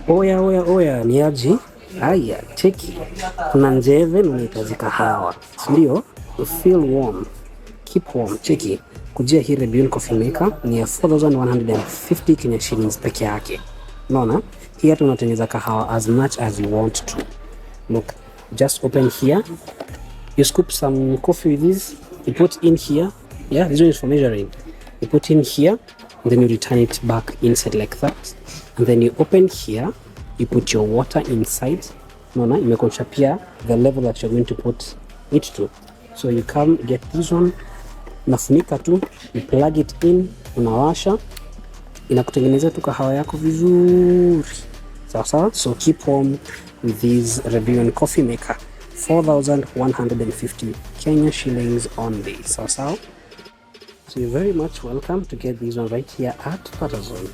Oya, ni aje? Haya, cheki. Kuna njeve na unahitaji kahawa. Ndio, feel warm. Keep warm. Cheki. Kujia hii Rebune Coffee Maker ni ya 4150 Kenya shillings peke yake. Unaona? Hii hata unatengeneza kahawa as much as you want to. Look, just open here. You scoop some coffee with this. You put in here. Yeah, this one is for measuring. You put in here, and then you return it back inside like that. And then you open here. You put your water inside. Unaona, imekuonyesha pia the level that you're going to put it to. So you come get this one. Unafunika tu, you plug it in, unawasha, inakutengenezea tu kahawa yako vizuri. Sawa. So keep warm with this Rebune Coffee Maker. 4,150 Kenya shillings only. Sawa. So you're very much welcome to get this one right here at Patazone.